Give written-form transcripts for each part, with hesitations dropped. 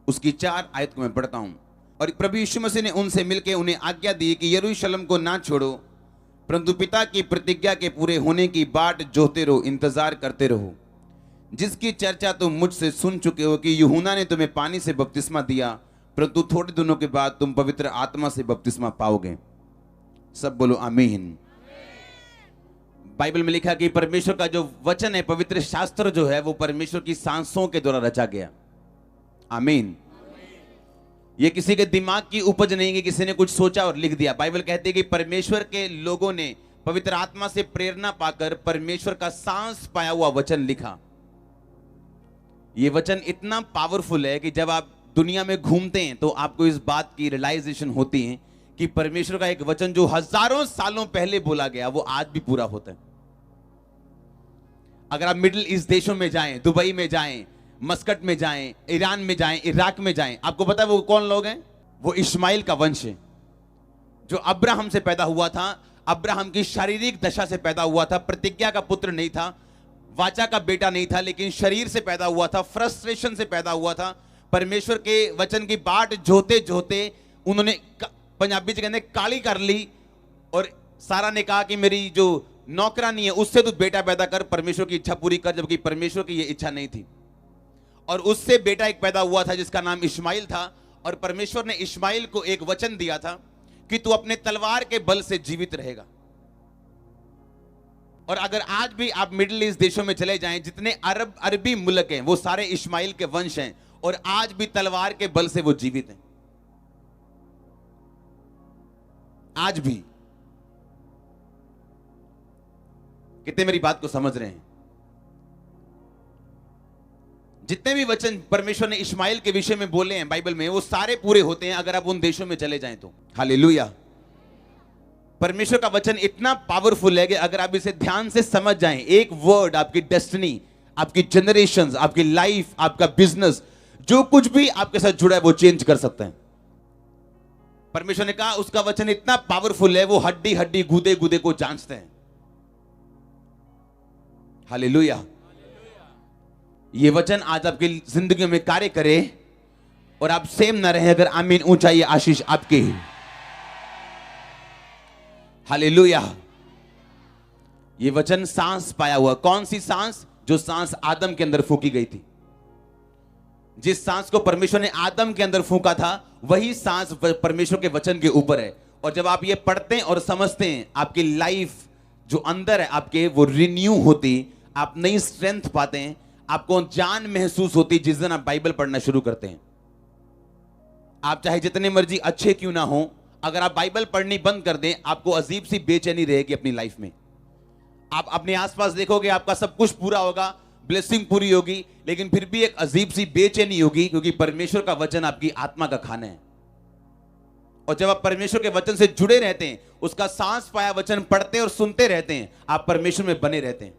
उसकी 4 आयत को मैं पढ़ता हूं। और प्रभु यीशु मसीह ने उनसे मिलकर उन्हें आज्ञा दी कि यरूशलेम को ना छोड़ो, परंतु पिता की प्रतिज्ञा के पूरे होने की बाट जोहते रहो, इंतजार करते रहो, जिसकी चर्चा तुम मुझसे सुन चुके हो कि यूहन्ना ने तुम्हें पानी से बपतिस्मा दिया, परंतु थोड़े दिनों के बाद तुम पवित्र आत्मा से बपतिस्मा पाओगे। सब बोलो आमीन। बाइबल में लिखा कि परमेश्वर का जो वचन है, पवित्र शास्त्र जो है, वो परमेश्वर की सांसों के द्वारा रचा गया। आमीन। ये किसी के दिमाग की उपज नहीं कि किसी ने कुछ सोचा और लिख दिया। बाइबल कहती है कि परमेश्वर के लोगों ने पवित्र आत्मा से प्रेरणा पाकर परमेश्वर का सांस पाया हुआ वचन लिखा। ये वचन इतना पावरफुल है कि जब आप दुनिया में घूमते हैं तो आपको इस बात की रियलाइजेशन होती है कि परमेश्वर का एक वचन जो हजारों सालों पहले बोला गया वो आज भी पूरा होता है। अगर आप मिडिल ईस्ट देशों में जाएं, दुबई में जाएं, मस्कट में जाएं, ईरान में जाएं, इराक में जाएं, आपको पता है वो कौन लोग हैं? वो इस्माइल का वंश है, जो अब्राहम से पैदा हुआ था। अब्राहम की शारीरिक दशा से पैदा हुआ था, प्रतिज्ञा का पुत्र नहीं था, वाचा का बेटा नहीं था, लेकिन शरीर से पैदा हुआ था, फ्रस्ट्रेशन से पैदा हुआ था। परमेश्वर के वचन की बाट जोते जोते उन्होंने, पंजाबी से कहते काली कर ली, और सारा ने कहा कि मेरी जो नौकरानी है उससे तू बेटा पैदा कर, परमेश्वर की इच्छा पूरी कर, जबकि परमेश्वर की ये इच्छा नहीं थी। और उससे बेटा एक पैदा हुआ था जिसका नाम इस्माइल था, और परमेश्वर ने इस्माइल को एक वचन दिया था कि तू अपने तलवार के बल से जीवित रहेगा। और अगर आज भी आप मिडिल ईस्ट देशों में चले जाएं, जितने अरबी मुल्क हैं वो सारे इस्माइल के वंश हैं, और आज भी तलवार के बल से वो जीवित हैं। आज भी। कितने मेरी बात को समझ रहे हैं? जितने भी वचन परमेश्वर ने इस्माइल के विषय में बोले हैं बाइबल में, वो सारे पूरे होते हैं अगर आप उन देशों में चले जाएं तो। हालेलुया। परमेश्वर का वचन इतना पावरफुल है कि अगर आप इसे ध्यान से समझ जाएं, एक वर्ड आपकी डेस्टिनी, आपकी जनरेशंस, आपकी लाइफ, आपका बिजनेस, जो कुछ भी आपके साथ जुड़ा है वो चेंज कर सकते हैं। परमेश्वर ने कहा उसका वचन इतना पावरफुल है, वो हड्डी हड्डी गूदे गूदे को जांचते हैं। हालेलुया। ये वचन आज आपकी जिंदगी में कार्य करे और आप सेम ना रहे। अगर आमीन ऊंचाई आशीष आपकी। हालेलुया। ये वचन सांस पाया हुआ। कौन सी सांस? जो सांस आदम के अंदर फूकी गई थी। जिस सांस को परमेश्वर ने आदम के अंदर फूका था, वही सांस परमेश्वर के वचन के ऊपर है। और जब आप ये पढ़ते हैं और समझते हैं, आपकी लाइफ जो अंदर है आपके, वो रिन्यू होती, आप नई स्ट्रेंथ पाते हैं, आपको जान महसूस होती जिस दिन आप बाइबल पढ़ना शुरू करते हैं। आप चाहे जितने मर्जी अच्छे क्यों ना हो, अगर आप बाइबल पढ़नी बंद कर दें, आपको अजीब सी बेचैनी रहेगी अपनी लाइफ में। आप अपने आसपास देखोगे, आपका सब कुछ पूरा होगा, ब्लेसिंग पूरी होगी, लेकिन फिर भी एक अजीब सी बेचैनी होगी, क्योंकि परमेश्वर का वचन आपकी आत्मा का खाना है। और जब आप परमेश्वर के वचन से जुड़े रहते हैं, उसका सांस पाया वचन पढ़ते और सुनते रहते हैं, आप परमेश्वर में बने रहते हैं।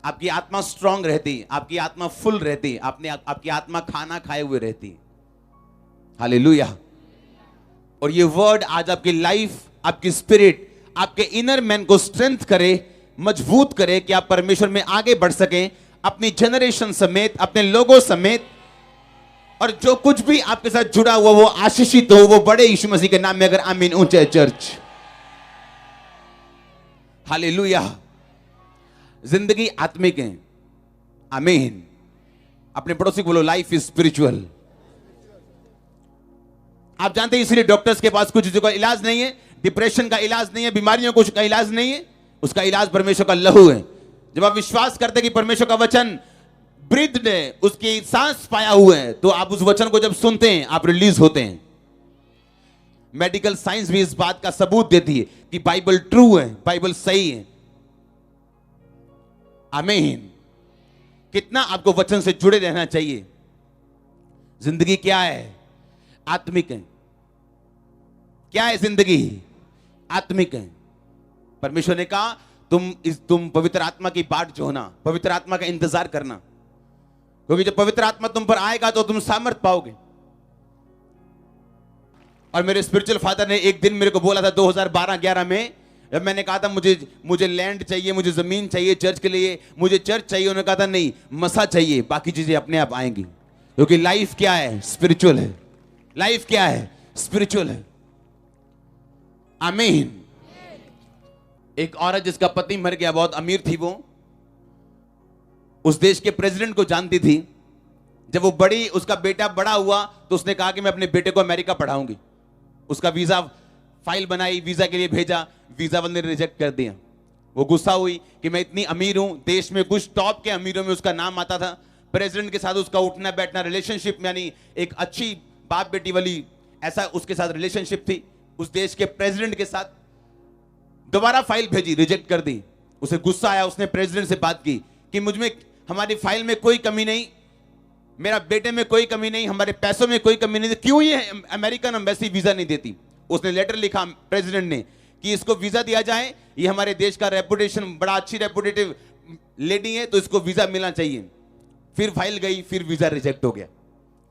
आपकी आत्मा स्ट्रांग रहती है, आपकी आत्मा फुल रहती है, आपकी आत्मा खाना खाए हुए रहती है। हालेलुया। और ये वर्ड आज आपकी लाइफ, आपकी स्पिरिट, आपके इनर मैन को स्ट्रेंथ करे, मजबूत करे कि आप परमेश्वर में आगे बढ़ सकें, अपनी जनरेशन समेत, अपने लोगों समेत। और जो कुछ भी आपके साथ जुड़ा हुआ वो आशीषित हो, वो बड़े यीशु मसीह के नाम में। अगर आमीन ऊंचे चर्च। हालेलुया। जिंदगी आत्मिक है। आमीन। अपने पड़ोसी को बोलो लाइफ इज स्पिरिचुअल। आप जानते हैं इसलिए डॉक्टर्स के पास कुछ चीजों का इलाज नहीं है, डिप्रेशन का इलाज नहीं है, बीमारियों कुछ का इलाज नहीं है, उसका इलाज परमेश्वर का लहू है। जब आप विश्वास करते हैं कि परमेश्वर का वचन ब्रीथ है, उसकी सांस पाया हुआ है, तो आप उस वचन को जब सुनते हैं आप रिलीज होते हैं। मेडिकल साइंस भी इस बात का सबूत देती है कि बाइबल ट्रू है, बाइबल सही है। आमीन। कितना आपको वचन से जुड़े रहना चाहिए। जिंदगी क्या है? आत्मिक है। क्या है जिंदगी? आत्मिक है। परमेश्वर ने कहा तुम पवित्र आत्मा की बाट जो होना, पवित्र आत्मा का इंतजार करना, क्योंकि जब पवित्र आत्मा तुम पर आएगा तो तुम सामर्थ पाओगे। और मेरे स्पिरिचुअल फादर ने एक दिन मेरे को बोला था 2012-11 में, जब मैंने कहा था मुझे लैंड चाहिए, मुझे जमीन चाहिए चर्च के लिए, मुझे चर्च चाहिए, उन्होंने कहा था नहीं, मसा चाहिए, बाकी चीजें अपने आप आएंगी, क्योंकि लाइफ क्या है? स्पिरिचुअल है। लाइफ क्या है? स्पिरिचुअल है। आमीन। एक औरत जिसका पति मर गया, बहुत अमीर थी, वो उस देश के प्रेसिडेंट को जानती थी। जब वो उसका बेटा बड़ा हुआ तो उसने कहा कि मैं अपने बेटे को अमेरिका पढ़ाऊंगी। उसका वीजा फाइल बनाई, वीजा के लिए भेजा, वीजा वाले ने रिजेक्ट कर दिया। वो गुस्सा हुई कि मैं इतनी अमीर हूं, देश में कुछ टॉप के अमीरों में उसका नाम आता था, प्रेसिडेंट के साथ उसका उठना बैठना, रिलेशनशिप यानी एक अच्छी बाप बेटी वाली ऐसा उसके साथ रिलेशनशिप थी उस देश के प्रेसिडेंट के साथ। दोबारा फाइल भेजी, रिजेक्ट कर दी। उसे गुस्सा आया, उसने प्रेसिडेंट से बात की कि मुझमें, हमारी फाइल में कोई कमी नहीं, मेरा बेटे में कोई कमी नहीं, हमारे पैसों में कोई कमी नहीं, क्यों ये अमेरिकन एम्बेसी वीजा नहीं देती? उसने लेटर लिखा प्रेसिडेंट ने कि इसको वीजा दिया जाए, ये हमारे देश का रेपुटेशन, बड़ा अच्छी रेपुटेटिव लेडी है, तो इसको वीजा मिलना चाहिए। फिर फाइल गई, फिर वीजा रिजेक्ट हो गया।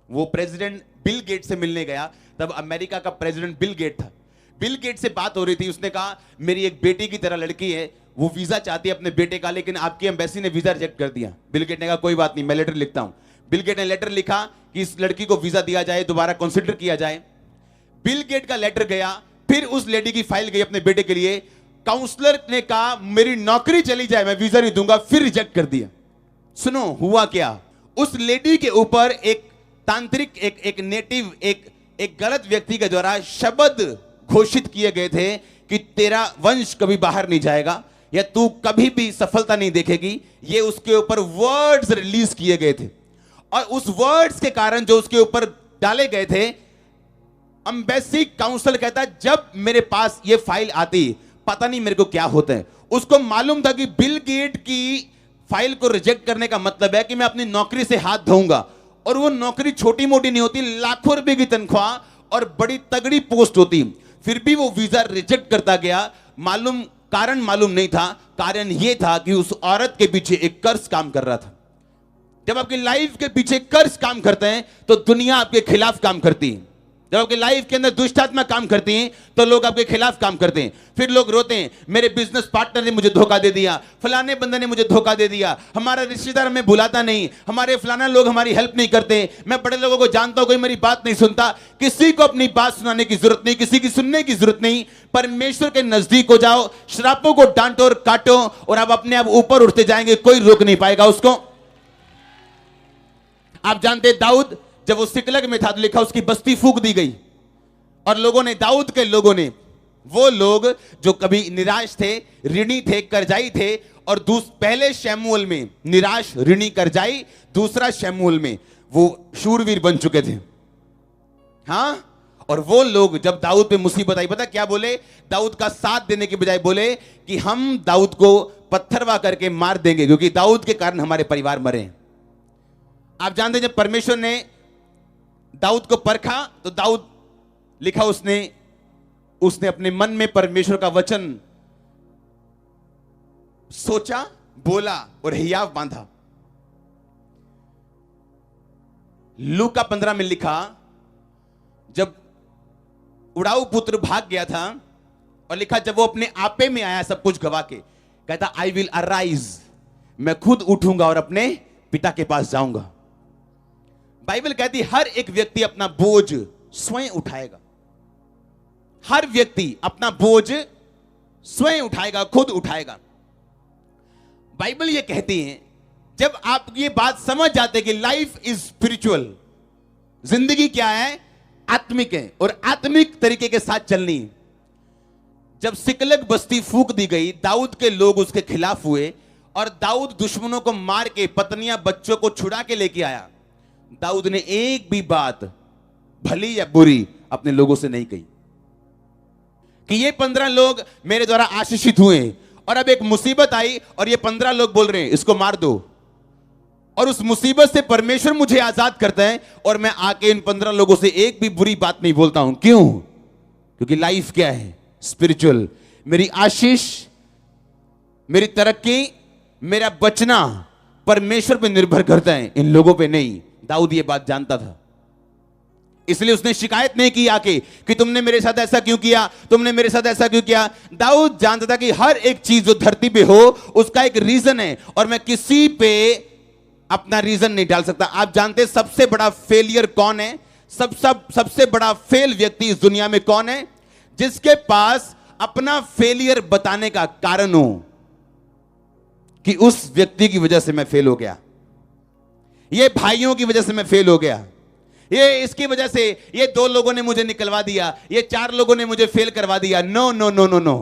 वो प्रेसिडेंट बिल गेट से मिलने गया, तब अमेरिका का प्रेसिडेंट बिल गेट था। बिल गेट से बात हो रही थी, उसने कहा मेरी एक बेटी की तरह लड़की है, वो वीजा चाहती है अपने बेटे का, लेकिन आपकी एम्बेसी ने वीजा रिजेक्ट कर दिया। बिल गेट ने कहा कोई बात नहीं, मैं लेटर लिखता हूं। बिल गेट ने लेटर लिखा कि इस लड़की को वीजा दिया जाए, दोबारा कंसिडर किया जाए। बिल गेट का लेटर गया, फिर उस लेडी की फाइल गई अपने बेटे के लिए, काउंसलर ने कहा मेरी नौकरी चली जाए, मैं वीजा नहीं दूंगा, फिर रिजेक्ट कर दिया। सुनो हुआ क्या, उस लेडी के ऊपर एक तांत्रिक, एक नेटिव, एक गलत व्यक्ति के द्वारा शब्द घोषित किए गए थे कि तेरा वंश कभी बाहर नहीं जाएगा या तू कभी भी सफलता नहीं देखेगी। ये उसके ऊपर वर्ड्स रिलीज किए गए थे, और उस वर्ड्स के कारण जो उसके ऊपर डाले गए थे, एम्बेसी काउंसिल कहता है जब मेरे पास ये फाइल आती, पता नहीं मेरे को क्या होता है। उसको मालूम था कि बिल गेट की फाइल को रिजेक्ट करने का मतलब है कि मैं अपनी नौकरी से हाथ धोऊंगा, और वो नौकरी छोटी मोटी नहीं होती, लाखों रुपए की तनख्वाह और बड़ी तगड़ी पोस्ट होती। फिर भी वो वीजा रिजेक्ट करता गया। कारण मालूम नहीं था, कारण यह था कि उस औरत के पीछे एक कर्ज काम कर रहा था। जब आपकी लाइफ के पीछे कर्ज काम करते हैं तो दुनिया आपके खिलाफ काम करती है। जब आपकी लाइफ के अंदर दुष्ट आत्मा काम करती हैं तो लोग आपके खिलाफ काम करते हैं। फिर लोग रोते हैं मेरे बिजनेस पार्टनर ने मुझे धोखा दे दिया, फलाने बंदे ने मुझे धोखा दे दिया, हमारा रिश्तेदार हमें बुलाता नहीं, हमारे फलाना लोग हमारी हेल्प नहीं करते, मैं बड़े लोगों को जानता हूं कोई मेरी बात नहीं सुनता। किसी को अपनी बात सुनाने की जरूरत नहीं, किसी की सुनने की जरूरत नहीं। परमेश्वर के नजदीक हो जाओ, श्रापों को डांटो और काटो, और आप अपने आप ऊपर उठते जाएंगे, कोई रोक नहीं पाएगा उसको। आप जानते दाऊद जब वो सिकलग में था तो लिखा उसकी बस्ती फूंक दी गई, और लोगों ने, दाऊद के लोगों ने, वो लोग जो कभी निराश थे, ऋणी थे, कर्जाई थे, और पहले शमूएल में निराश, ऋणी, कर्जाई, दूसरा शमूएल में वो शूरवीर बन चुके थे। हां, और वो लोग जब दाऊद पे मुसीबत आई, पता क्या बोले? दाऊद का साथ देने के बजाय बोले कि हम दाऊद को पत्थरवा करके मार देंगे, क्योंकि दाऊद के कारण हमारे परिवार मरे। आप जानते हैं जब परमेश्वर ने दाऊद को परखा तो दाऊद, लिखा उसने अपने मन में परमेश्वर का वचन सोचा, बोला और हियाव बांधा। लूका 15 में लिखा जब उड़ाऊ पुत्र भाग गया था, और लिखा जब वो अपने आपे में आया सब कुछ गवा के, कहता आई विल अराइज, मैं खुद उठूंगा और अपने पिता के पास जाऊंगा। बाइबल कहती हर एक व्यक्ति अपना बोझ स्वयं उठाएगा। हर व्यक्ति अपना बोझ स्वयं उठाएगा, खुद उठाएगा। बाइबल ये कहती है जब आप ये बात समझ जाते कि लाइफ इज स्पिरिचुअल, जिंदगी क्या है? आत्मिक है, और आत्मिक तरीके के साथ चलनी है। जब सिकलग बस्ती फूंक दी गई, दाऊद के लोग उसके खिलाफ हुए, और दाऊद दुश्मनों को मार के, पत्नियां बच्चों को छुड़ा के लेके आया। दाऊद ने एक भी बात भली या बुरी अपने लोगों से नहीं कही कि ये 15 लोग मेरे द्वारा आशीषित हुए, और अब एक मुसीबत आई और ये 15 लोग बोल रहे हैं इसको मार दो, और उस मुसीबत से परमेश्वर मुझे आजाद करता है, और मैं आके इन 15 लोगों से एक भी बुरी बात नहीं बोलता हूं। क्यों? क्योंकि लाइफ क्या है? स्पिरिचुअल। मेरी आशीष, मेरी तरक्की, मेरा बचना परमेश्वर पे निर्भर करता है, इन लोगों पे नहीं। दाऊद ये बात जानता था, इसलिए उसने शिकायत नहीं की आके कि तुमने मेरे साथ ऐसा क्यों किया, तुमने मेरे साथ ऐसा क्यों किया। दाऊद जानता था कि हर एक चीज जो धरती पे हो उसका एक रीजन है, और मैं किसी पे अपना रीजन नहीं डाल सकता। आप जानते हैं सबसे बड़ा फेलियर कौन है? सबसे बड़ा फेल व्यक्ति इस दुनिया में कौन है? जिसके पास अपना फेलियर बताने का कारण हो कि उस व्यक्ति की वजह से मैं फेल हो गया, ये भाइयों की वजह से मैं फेल हो गया, ये इसकी वजह से, ये 2 लोगों ने मुझे निकलवा दिया, ये 4 लोगों ने मुझे फेल करवा दिया। No no no no no.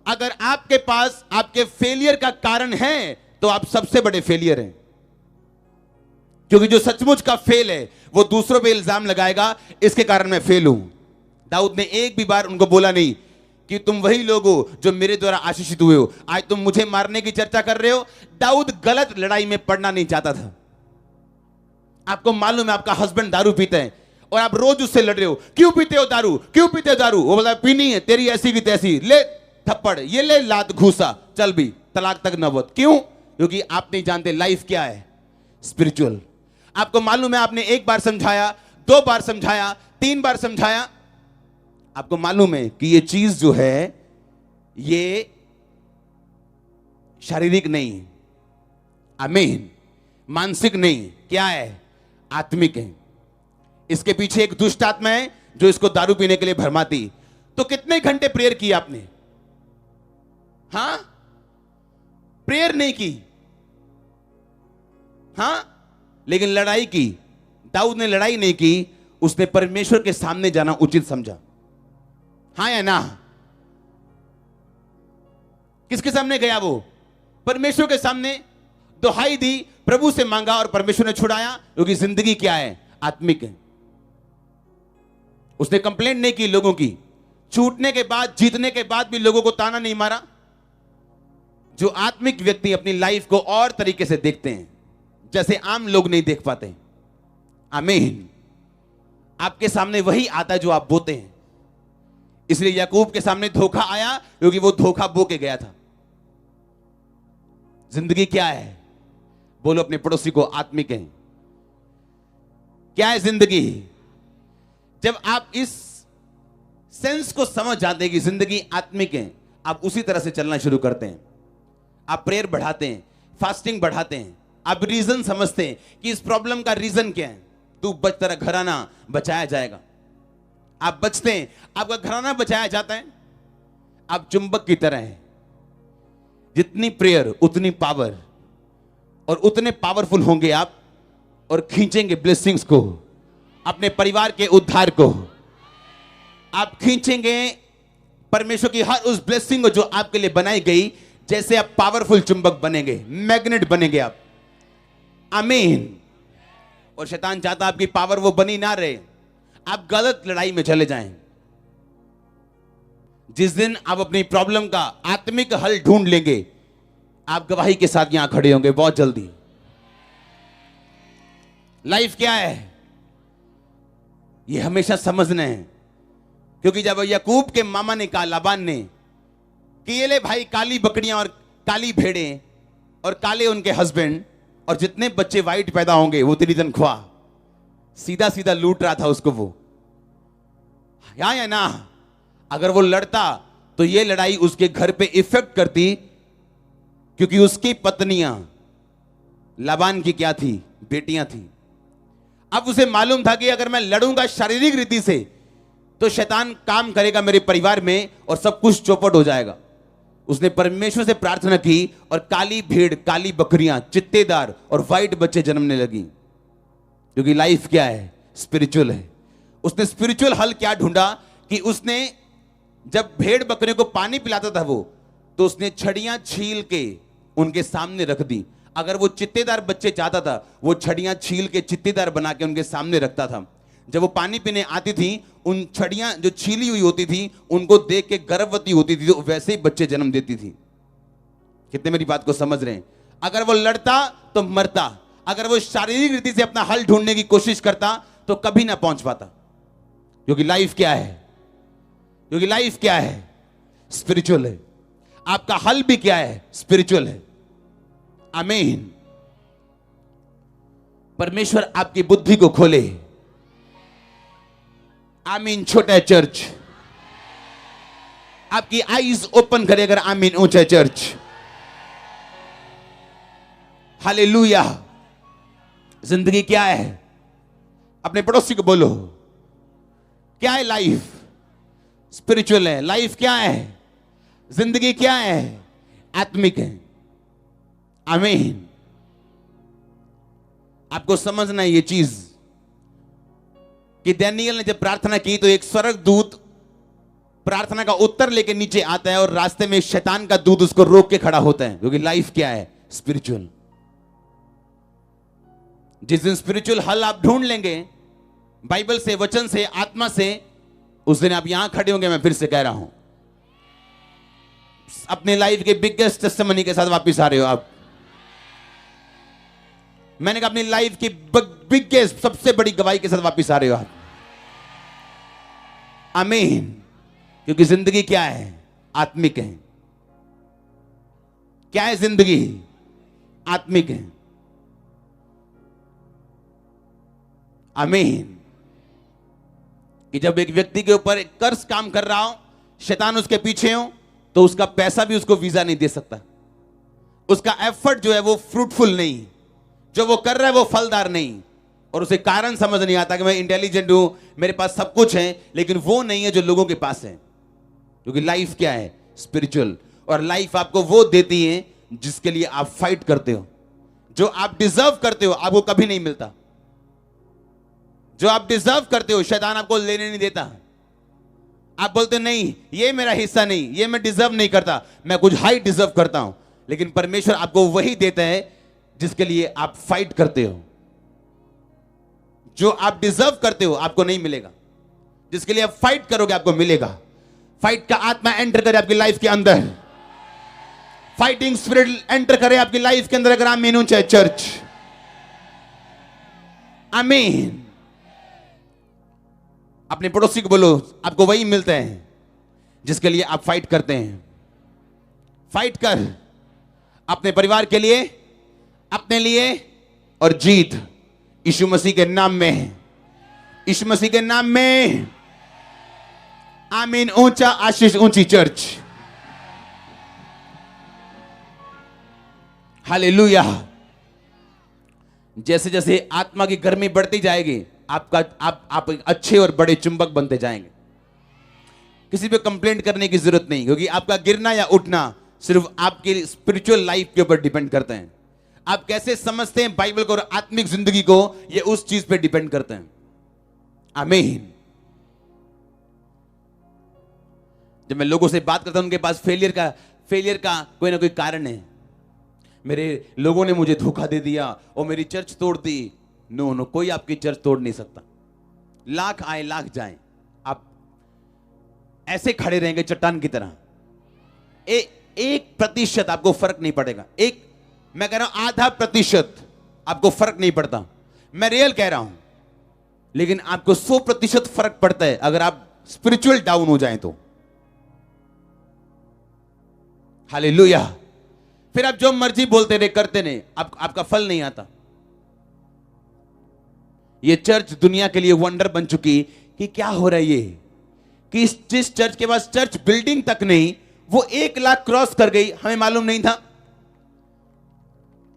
अगर आपके पास आपके फेलियर का कारण है तो आप सबसे बड़े फेलियर हैं। क्योंकि जो सचमुच का फेल है वो दूसरों पे इल्जाम लगाएगा, इसके कारण मैं फेल हूं। दाऊद ने एक भी बार उनको बोला नहीं कि तुम वही लोग हो जो मेरे द्वारा आशीषित हुए हो, आज तुम मुझे मारने की चर्चा कर रहे हो। दाऊद गलत लड़ाई में पड़ना नहीं चाहता था। आपको मालूम है आपका हस्बैंड दारू पीता है और आप रोज उससे लड़ रहे हो, क्यों पीते हो दारू, क्यों पीते हो दारू? वो बोला पीनी है, तेरी ऐसी की तैसी, ले थप्पड़, ये ले लात घूसा, चल भी तलाक तक नौबत। क्यों? क्योंकि आप नहीं जानते लाइफ क्या है, स्पिरिचुअल। आपको मालूम है आपने 1 बार समझाया, 2 बार समझाया, 3 बार समझाया, आपको मालूम है कि ये चीज जो है ये शारीरिक नहीं, आमीन, मानसिक नहीं, क्या है? आत्मिक है। इसके पीछे एक दुष्ट आत्मा है जो इसको दारू पीने के लिए भरमाती। तो कितने घंटे प्रेयर की आपने? हां, प्रेयर नहीं की, हां, लेकिन लड़ाई की। दाऊद ने लड़ाई नहीं की, उसने परमेश्वर के सामने जाना उचित समझा। हां या ना? किसके सामने गया वो? परमेश्वर के सामने दुहाई दी, प्रभु से मांगा और परमेश्वर ने छुड़ाया। क्योंकि जिंदगी क्या है? आत्मिक है। उसने कंप्लेंट नहीं की लोगों की, छूटने के बाद, जीतने के बाद भी लोगों को ताना नहीं मारा। जो आत्मिक व्यक्ति अपनी लाइफ को और तरीके से देखते हैं, जैसे आम लोग नहीं देख पाते। आमीन। आपके सामने वही आता है जो आप बोते हैं। इसलिए याकूब के सामने धोखा आया क्योंकि वो धोखा बो के गया था। जिंदगी क्या है? बोलो अपने पड़ोसी को, आत्मिक है। क्या है जिंदगी? जब आप इस सेंस को समझ जाते हैं कि जिंदगी आत्मिक है, आप उसी तरह से चलना शुरू करते हैं। आप प्रेयर बढ़ाते हैं, फास्टिंग बढ़ाते हैं, आप रीजन समझते हैं कि इस प्रॉब्लम का रीजन क्या है। तू बच, तेरा घराना बचाया जाएगा। आप बचते हैं, आपका घराना बचाया जाता है। आप चुंबक की तरह हैं, जितनी प्रेयर उतनी पावर, और उतने पावरफुल होंगे आप और खींचेंगे ब्लेसिंग्स को, अपने परिवार के उद्धार को। आप खींचेंगे परमेश्वर की हर उस ब्लेसिंग को जो आपके लिए बनाई गई। जैसे आप पावरफुल चुंबक बनेंगे, मैग्नेट बनेंगे आप। आमीन। और शैतान चाहता आपकी पावर वो बनी ना रहे, आप गलत लड़ाई में चले जाएं। जिस दिन आप अपनी प्रॉब्लम का आत्मिक हल ढूंढ लेंगे, आप गवाही के साथ यहां खड़े होंगे बहुत जल्दी। लाइफ क्या है ये हमेशा समझना है। क्योंकि जब याकूब के मामा ने कहा, लाबान ने, कि ये ले भाई काली बकरियां और काली भेड़ें और काले उनके हस्बैंड, और जितने बच्चे वाइट पैदा होंगे वो तेरी तनख्वाह। सीधा सीधा लूट रहा था उसको वो, या ना? अगर वो लड़ता तो ये लड़ाई उसके घर पे इफेक्ट करती, क्योंकि उसकी पत्नियां लाबान की क्या थी? बेटियां थी। अब उसे मालूम था कि अगर मैं लड़ूंगा शारीरिक रीति से तो शैतान काम करेगा मेरे परिवार में और सब कुछ चौपट हो जाएगा। उसने परमेश्वर से प्रार्थना की और काली भेड़, काली बकरियां, चित्तेदार और वाइट बच्चे जन्मने लगी। क्योंकि लाइफ क्या है? स्पिरिचुअल है। उसने स्पिरिचुअल हल क्या ढूंढा कि उसने जब भेड़ बकरियों को पानी पिलाता था वो, तो उसने छड़ियां छील के उनके सामने रख दी। अगर वो चित्तेदार बच्चे चाहता था, वो छड़ियां छील के चित्तेदार बना के उनके सामने रखता था। जब वो पानी पीने आती थी, उन छड़ियां जो छीली हुई होती थी उनको देख के गर्भवती होती थी, तो वैसे ही बच्चे जन्म देती थी। कितने मेरी बात को समझ रहे हैं? अगर वो लड़ता तो मरता, अगर वो शारीरिक रीति से अपना हल ढूंढने की कोशिश करता तो कभी ना पहुंच पाता। क्योंकि लाइफ क्या है? क्योंकि लाइफ क्या है? स्पिरिचुअल है। आपका हल भी क्या है? स्पिरिचुअल है। आमीन। परमेश्वर आपकी बुद्धि को खोले। आमीन। छोटा चर्च आपकी आईज ओपन करे अगर आमीन ऊंचा चर्च। हालेलुया। जिंदगी क्या है? अपने पड़ोसी को बोलो, क्या है लाइफ? स्पिरिचुअल है। लाइफ क्या है? जिंदगी क्या है? आत्मिक है। आमीन। आपको समझना है ये चीज कि दानियेल ने जब प्रार्थना की तो एक स्वर्ग दूत प्रार्थना का उत्तर लेके नीचे आता है और रास्ते में शैतान का दूत उसको रोक के खड़ा होता है, क्योंकि लाइफ क्या है? स्पिरिचुअल। जिस दिन स्पिरिचुअल हल आप ढूंढ लेंगे बाइबल से, वचन से, आत्मा से, उस दिन आप यहां खड़े होंगे। मैं फिर से कह रहा हूं, अपने लाइफ के बिगेस्ट टेस्टिमनी के साथ वापस आ रहे हो आप। मैंने कहा अपनी लाइफ की बिगेस्ट, सबसे बड़ी गवाही के साथ वापस आ रहे हो आप। आमीन। क्योंकि जिंदगी क्या है? आत्मिक है। क्या है जिंदगी? आत्मिक है। आमीन। कि जब एक व्यक्ति के ऊपर एक कर्ज काम कर रहा हो, शैतान उसके पीछे हो, तो उसका पैसा भी उसको वीजा नहीं दे सकता। उसका एफर्ट जो है वो फ्रूटफुल नहीं, जो वो कर रहा है वो फलदार नहीं, और उसे कारण समझ नहीं आता कि मैं इंटेलिजेंट हूं, मेरे पास सब कुछ है, लेकिन वो नहीं है जो लोगों के पास है। क्योंकि लाइफ क्या है? स्पिरिचुअल। और लाइफ आपको वो देती है जिसके लिए आप फाइट करते हो। जो आप डिजर्व करते हो आपको कभी नहीं मिलता। जो आप डिजर्व करते हो शैतान आपको लेने नहीं देता। आप बोलते हो नहीं, ये मेरा हिस्सा नहीं, ये मैं डिजर्व नहीं करता, मैं कुछ हाई डिजर्व करता हूं। लेकिन परमेश्वर आपको वही देता है जिसके लिए आप फाइट करते हो। जो आप डिजर्व करते हो आपको नहीं मिलेगा, जिसके लिए आप फाइट करोगे आपको मिलेगा। फाइट का आत्मा एंटर करे आपकी लाइफ के अंदर, फाइटिंग स्पिरिट एंटर करे आपकी लाइफ के अंदर। अगर आमीन ऊंचा है चर्च। आमीन। अपने पड़ोसी को बोलो, आपको वही मिलता है जिसके लिए आप फाइट करते हैं। फाइट कर अपने परिवार के लिए, अपने लिए, और जीत यीशु मसीह के नाम में है। यीशु मसीह के नाम में। आमीन। ऊंचा आशीष, ऊंची चर्च। हालेलुया। जैसे जैसे आत्मा की गर्मी बढ़ती जाएगी आप एक अच्छे और बड़े चुंबक बनते जाएंगे। किसी पे कंप्लेंट करने की जरूरत नहीं, क्योंकि आपका गिरना या उठना सिर्फ आपकी स्पिरिचुअल लाइफ के ऊपर डिपेंड करते हैं। आप कैसे समझते हैं बाइबल को और आत्मिक जिंदगी को, ये उस चीज पे डिपेंड करते हैं। आमीन। जब मैं लोगों से बात करता हूं उनके पास फेलियर का कोई ना कोई कारण है। मेरे लोगों ने मुझे धोखा दे दिया और मेरी चर्च तोड़ दी। नो, कोई आपकी चर्च तोड़ नहीं सकता। लाख आए लाख जाएं, आप ऐसे खड़े रहेंगे चट्टान की तरह। 1% आपको फर्क नहीं पड़ेगा। मैं कह रहा हूं 0.5% आपको फर्क नहीं पड़ता। मैं रियल कह रहा हूं। लेकिन आपको 100% फर्क पड़ता है अगर आप स्पिरिचुअल डाउन हो जाएं तो। हालेलुया। फिर आप जो मर्जी बोलते रहे, करते रहे, आपका फल नहीं आता। ये चर्च दुनिया के लिए वंडर बन चुकी कि क्या हो रहा है ये, कि जिस चर्च के पास चर्च बिल्डिंग तक नहीं, वो 1 लाख क्रॉस कर गई। हमें मालूम नहीं था।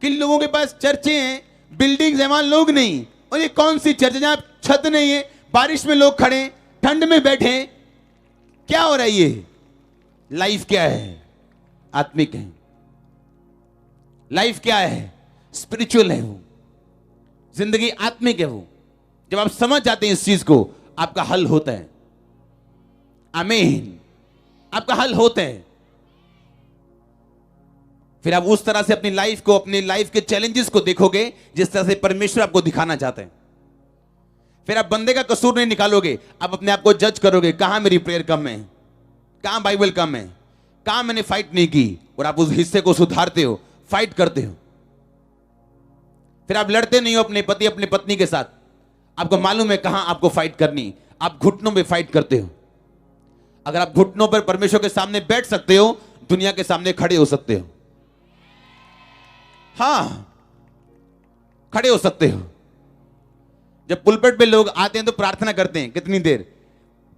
किन लोगों के पास चर्चे हैं, बिल्डिंग्स हैं, वहां लोग नहीं। और ये कौन सी चर्च है जहां छत नहीं है, बारिश में लोग खड़े, ठंड में बैठे? क्या हो रहा है ये? लाइफ क्या है? आत्मिक है। लाइफ क्या है? स्पिरिचुअल है। वो जिंदगी आत्मिक है। वो जब आप समझ जाते हैं इस चीज को, आपका हल होता है। आमीन। आपका हल होता है। फिर आप उस तरह से अपनी लाइफ को, अपनी लाइफ के चैलेंजेस को देखोगे जिस तरह से परमेश्वर आपको दिखाना चाहते हैं। फिर आप बंदे का कसूर नहीं निकालोगे, आप अपने आप को जज करोगे, कहां मेरी प्रेयर कम है, कहां बाइबल कम है, कहां मैंने फाइट नहीं की, और आप उस हिस्से को सुधारते हो, फाइट करते हो। फिर आप लड़ते नहीं हो अपने पति अपने पत्नी के साथ। आपको मालूम है कहां आपको फाइट करनी। आप घुटनों में फाइट करते हो। अगर आप घुटनों पर परमेश्वर के सामने बैठ सकते हो, दुनिया के सामने खड़े हो सकते हो। हां, खड़े हो सकते हो। जब पुलपट पे लोग आते हैं तो प्रार्थना करते हैं कितनी देर।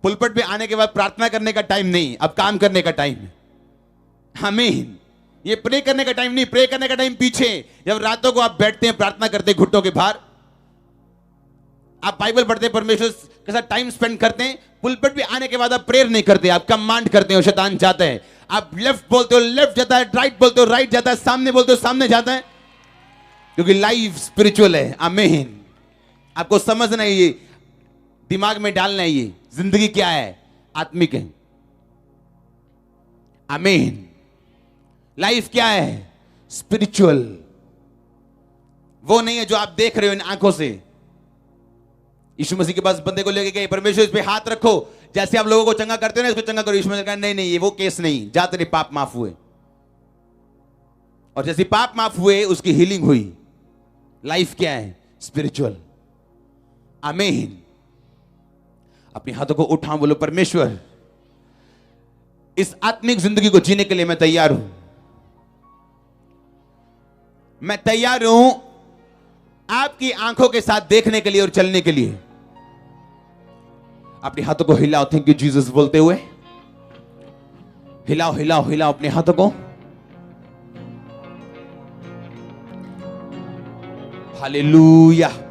पुलपट पे आने के बाद प्रार्थना करने का टाइम नहीं, अब काम करने का टाइम है। आमीन। ये प्रे करने का टाइम नहीं, प्रे करने का टाइम पीछे। जब रातों को आप बैठते हैं प्रार्थना करते हैं घुटनों के भार, आप बाइबल पढ़ते हैं, परमेश्वर के साथ टाइम स्पेंड करते हैं, पुलपिट पे आने के बाद आप प्रेयर नहीं करते, आप कमांड करते हो, शैतान जाता है। आप लेफ्ट बोलते हो, लेफ्ट जाता है, राइट बोलते हो, राइट जाता है, सामने बोलते हो, सामने जाता है, क्योंकि लाइफ स्पिरिचुअल है। आमीन। आपको समझना है, ये दिमाग में डालना है, ये जिंदगी क्या है, आत्मिक है। आमीन। लाइफ क्या है, स्पिरिचुअल। वो नहीं है जो आप देख रहे हो इन आंखों से। यीशु मसीह के पास बंदे को लेके गए, परमेश्वर इस पे हाथ रखो, जैसे आप लोगों को चंगा करते हो ना, इसको चंगा करो। यीशु मसीह ने कहा नहीं नहीं, ये वो केस नहीं, जा तेरे पाप माफ हुए। और जैसे पाप माफ हुए, उसकी हीलिंग हुई। लाइफ क्या है, स्पिरिचुअल। आमीन। अपने हाथों को उठाओ, बोलो परमेश्वर, इस आत्मिक जिंदगी को जीने के लिए मैं तैयार हूं। मैं तैयार हूं आपकी आंखों के साथ देखने के लिए और चलने के लिए। अपने हाथों को हिलाओ, थैंक यू जीसस बोलते हुए। हिलाओ हिलाओ हिलाओ अपने हाथों को। हालेलुया।